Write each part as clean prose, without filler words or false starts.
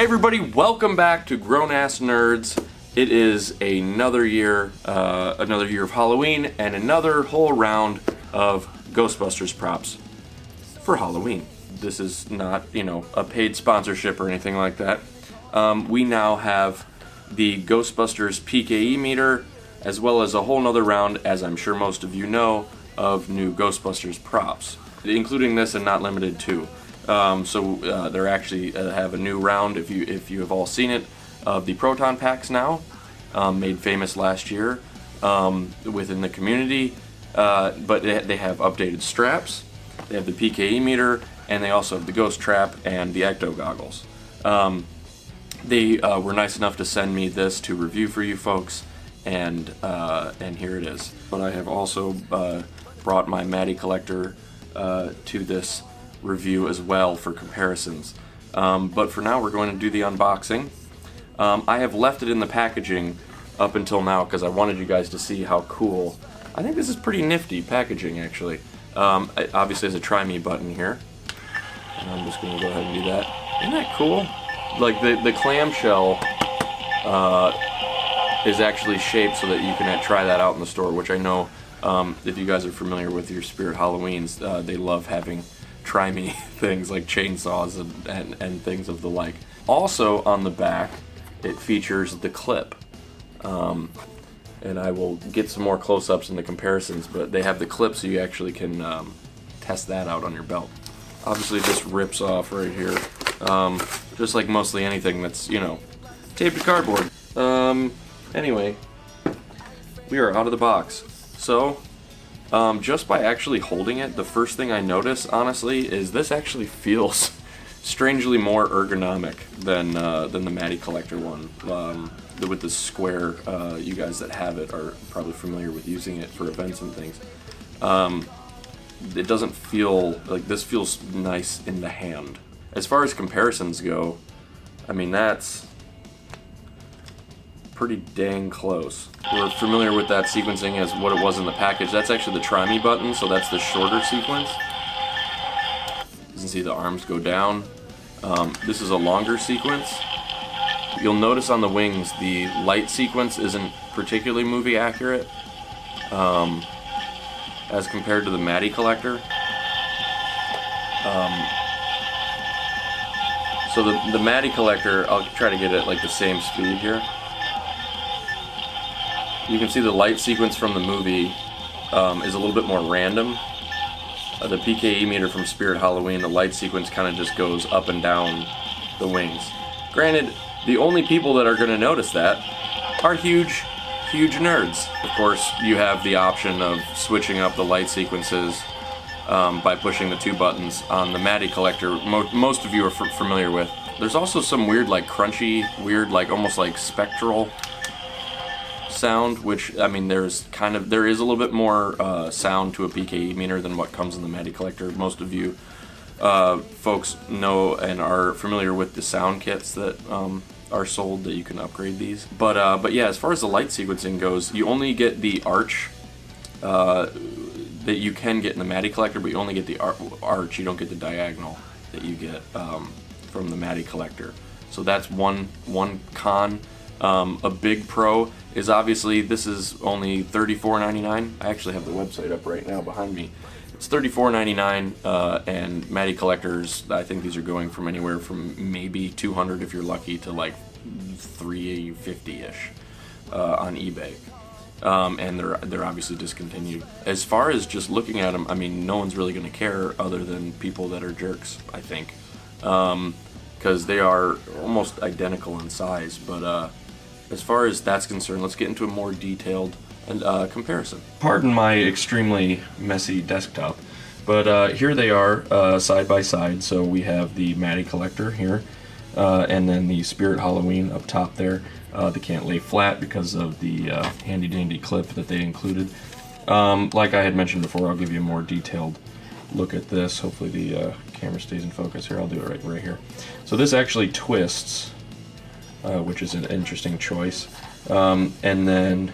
Hey everybody, welcome back to Grown Ass Nerds. It is another year of Halloween and another whole round of Ghostbusters props for Halloween. This is not, a paid sponsorship or anything like that. We now have the Ghostbusters PKE Meter, as well as a whole nother round, as I'm sure most of you know, of new Ghostbusters props, including this and not limited to. They're actually have a new round, if you have all seen it, of the proton packs now, made famous last year within the community. But they have updated straps, they have the PKE meter, and they also have the ghost trap and the ecto goggles. They were nice enough to send me this to review for you folks, and here it is. But I have also brought my Matty collector to this review as well for comparisons. But for now, we're going to do the unboxing. I have left it in the packaging up until now because I wanted you guys to see how cool. I think this is pretty nifty packaging, actually. It obviously has a try me button here, and I'm just going to go ahead and do that. Isn't that cool? Like the clamshell is actually shaped so that you can try that out in the store, which I know if you guys are familiar with your Spirit Halloweens, they love having try me things like chainsaws and things of the like. Also on the back, it features the clip. And I will get some more close-ups in the comparisons, but they have the clip so you actually can test that out on your belt. Obviously it just rips off right here. Just like mostly anything that's, taped to cardboard. Anyway, we are out of the box. So, just by actually holding it, the first thing I notice, honestly, is this actually feels strangely more ergonomic than the Matty collector one. With the square, you guys that have it are probably familiar with using it for events and things. It doesn't feel like this feels nice in the hand. As far as comparisons go, I mean, that's pretty dang close. We're familiar with that sequencing as what it was in the package. That's actually the try me button, so that's the shorter sequence. You can see the arms go down. This is a longer sequence. You'll notice on the wings the light sequence isn't particularly movie accurate as compared to the Matty collector. So the Matty collector, I'll try to get it like the same speed here. You can see the light sequence from the movie is a little bit more random. The PKE meter from Spirit Halloween, the light sequence kind of just goes up and down the wings. Granted, the only people that are going to notice that are huge nerds. Of course, you have the option of switching up the light sequences by pushing the two buttons on the Matty collector. Most of you are familiar with. There's also some weird, like crunchy, almost like spectral sound, which, I mean, there is a little bit more sound to a PKE meter than what comes in the Matty collector. Most of you folks know and are familiar with the sound kits that are sold that you can upgrade these. But yeah, as far as the light sequencing goes, you only get the arch that you can get in the Matty collector, but you only get the arch. You don't get the diagonal that you get from the Matty collector. So that's one con. A big pro is obviously this is only $34.99. I actually have the website up right now behind me. It's $34.99, and Matty collectors, I think these are going from anywhere from maybe $200 if you're lucky to like $350-ish on eBay. And they're obviously discontinued. As far as just looking at them, I mean, no one's really going to care other than people that are jerks, I think, because they are almost identical in size. But as far as that's concerned, let's get into a more detailed comparison. Pardon my extremely messy desktop, but here they are side by side. So we have the Matty collector here, and then the Spirit Halloween up top there. They can't lay flat because of the handy dandy clip that they included. Like I had mentioned before, I'll give you a more detailed look at this. Hopefully the camera stays in focus here. I'll do it right here. So this actually twists, which is an interesting choice. And then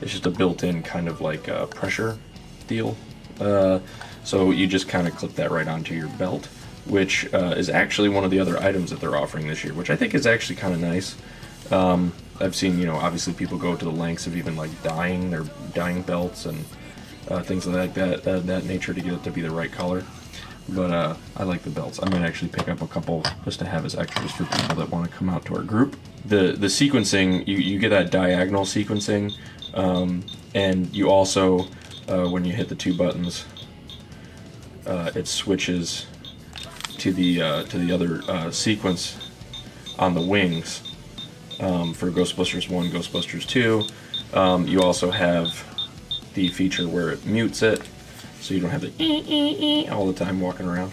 it's just a built-in kind of like pressure deal. So you just kind of clip that right onto your belt. which is actually one of the other items that they're offering this year, which I think is actually kind of nice. I've seen, you know, obviously people go to the lengths of even like dyeing their dyeing belts and things like that nature to get it to be the right color. But I like the belts. I might actually pick up a couple just to have as extras for people that want to come out to our group. The sequencing, you get that diagonal sequencing, and you also, when you hit the 2 buttons, it switches to the other sequence on the wings. For Ghostbusters 1, Ghostbusters 2, you also have the feature where it mutes it, so you don't have the all the time walking around.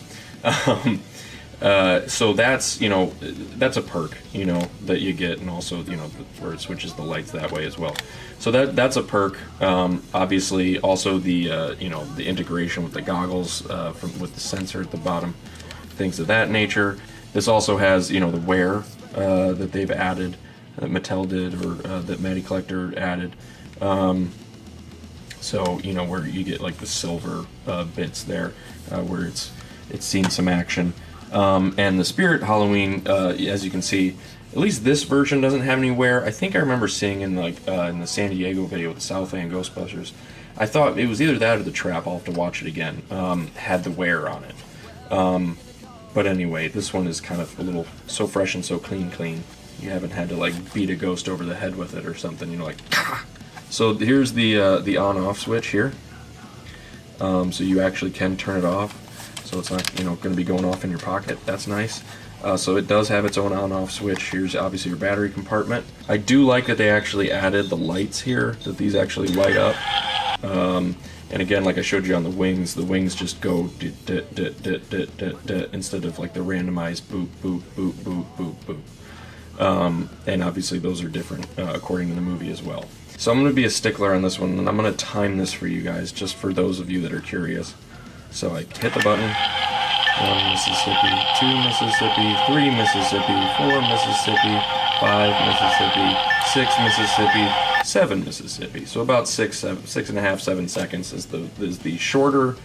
So that's, you know, that's a perk, you know, that you get, and also, you know, where it switches the lights that way as well. So that's a perk. Obviously, also the you know, the integration with the goggles with the sensor at the bottom, things of that nature. This also has, you know, the wear that they've added, that Mattel did, or that Matty Collector added. So, you know, where you get like the silver bits there, where it's seen some action. And the Spirit Halloween, as you can see, at least this version doesn't have any wear. I think I remember seeing in like in the San Diego video with the Southland Ghostbusters, I thought it was either that or the Trap, I'll have to watch it again, had the wear on it. But anyway, this one is kind of a little so fresh and so clean. You haven't had to like beat a ghost over the head with it or something, you know, like, ah! So here's the on-off switch here. So you actually can turn it off, so it's not, you know, going to be going off in your pocket. That's nice. So it does have its own on-off switch. Here's obviously your battery compartment. I do like that they actually added the lights here, that these actually light up. And again, like I showed you on the wings just go instead of like the randomized boop, boop, boop, boop, boop, boop. And obviously those are different according to the movie as well. So I'm going to be a stickler on this one, and I'm going to time this for you guys, just for those of you that are curious. So I hit the button. 1 Mississippi, 2 Mississippi, 3 Mississippi, 4 Mississippi, 5 Mississippi, 6 Mississippi, 7 Mississippi. So about 6.5, 7 seconds is the shorter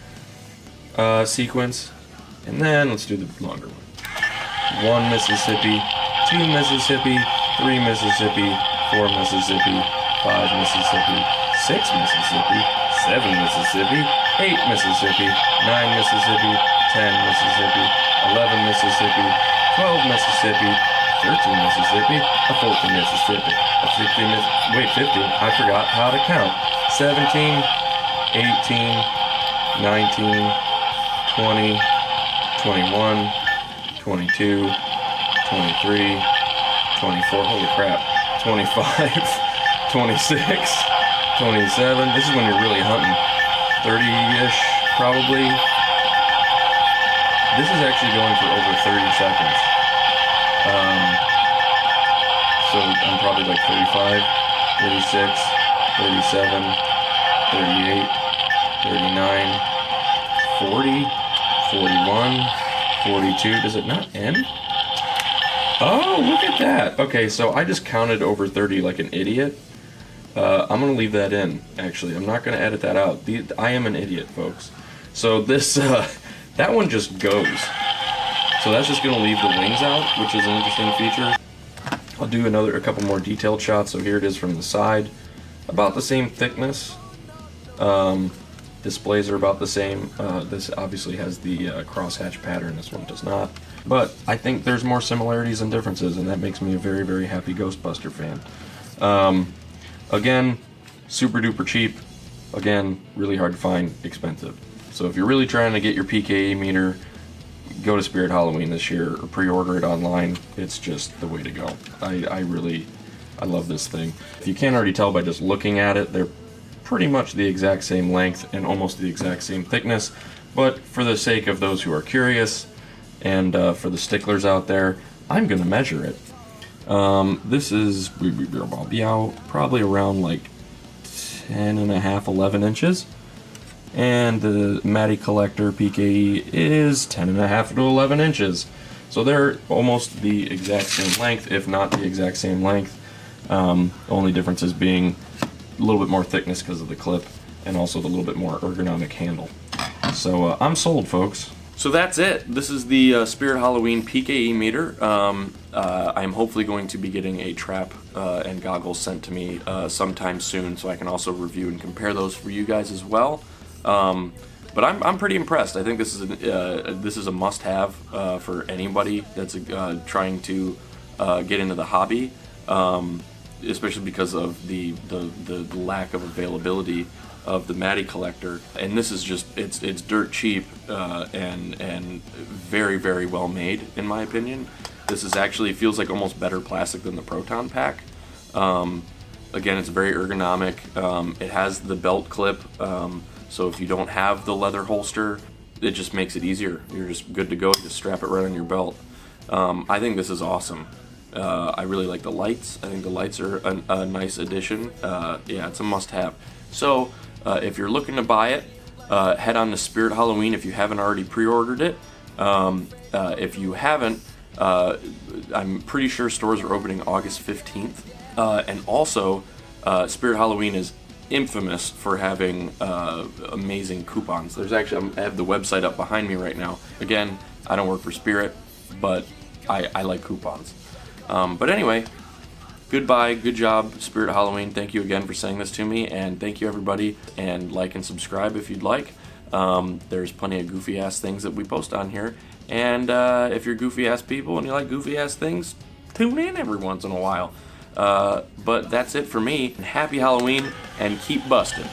sequence. And then let's do the longer one. 1 Mississippi, 2 Mississippi, 3 Mississippi, 4 Mississippi, 5 Mississippi, 6 Mississippi, 7 Mississippi, 8 Mississippi, 9 Mississippi, 10 Mississippi, 11 Mississippi, 12 Mississippi, 13 Mississippi, a 14 Mississippi, a 15, 15, I forgot how to count. 17, 18, 19, 20, 21, 22, 23, 24, holy crap, 25, 26, 27, this is when you're really hunting, 30-ish probably. This is actually going for over 30 seconds. So I'm probably like 35, 36, 37, 38, 39, 40, 41, 42. Does it not end? Oh, look at that. Okay, so I just counted over 30 like an idiot. I'm going to leave that in, actually. I'm not going to edit that out. I am an idiot, folks. So this, that one just goes. So that's just going to leave the wings out, which is an interesting feature. I'll do a couple more detailed shots. So here it is from the side. About the same thickness. Displays are about the same. This obviously has the crosshatch pattern. This one does not. But I think there's more similarities than differences, and that makes me a very, very happy Ghostbuster fan. Again, super duper cheap. Again, really hard to find, expensive. So if you're really trying to get your PKE meter, go to Spirit Halloween this year or pre-order it online. It's just the way to go. I love this thing. If you can't already tell by just looking at it, they're pretty much the exact same length and almost the exact same thickness. But for the sake of those who are curious and for the sticklers out there, I'm going to measure it. This is probably around like 10.5, 11 inches. And the Matty Collector PKE is 10.5 to 11 inches. So they're almost the exact same length, if not the exact same length. Only differences being a little bit more thickness because of the clip, and also the little bit more ergonomic handle. So I'm sold, folks. So that's it. This is the Spirit Halloween PKE Meter. I'm hopefully going to be getting a trap and goggles sent to me sometime soon, so I can also review and compare those for you guys as well. But I'm pretty impressed. I think this is a must-have for anybody that's trying to get into the hobby, especially because of the lack of availability of the Matty collector. And this is just it's dirt cheap and very, very well made, in my opinion. This is actually feels like almost better plastic than the Proton pack. Again, it's very ergonomic. It has the belt clip. So if you don't have the leather holster, it just makes it easier. You're just good to go. Just strap it right on your belt. I think this is awesome. I really like the lights. I think the lights are a nice addition. Yeah, it's a must-have. So if you're looking to buy it, head on to Spirit Halloween if you haven't already pre-ordered it. If you haven't, I'm pretty sure stores are opening August 15th. And also, Spirit Halloween is infamous for having amazing coupons. There's actually, I have the website up behind me right now. Again, I don't work for Spirit, but I like coupons. But anyway, goodbye, good job, Spirit Halloween. Thank you again for saying this to me, and thank you everybody, and like and subscribe if you'd like. There's plenty of goofy ass things that we post on here, and if you're goofy ass people and you like goofy ass things, tune in every once in a while. But that's it for me. Happy Halloween, and keep busting.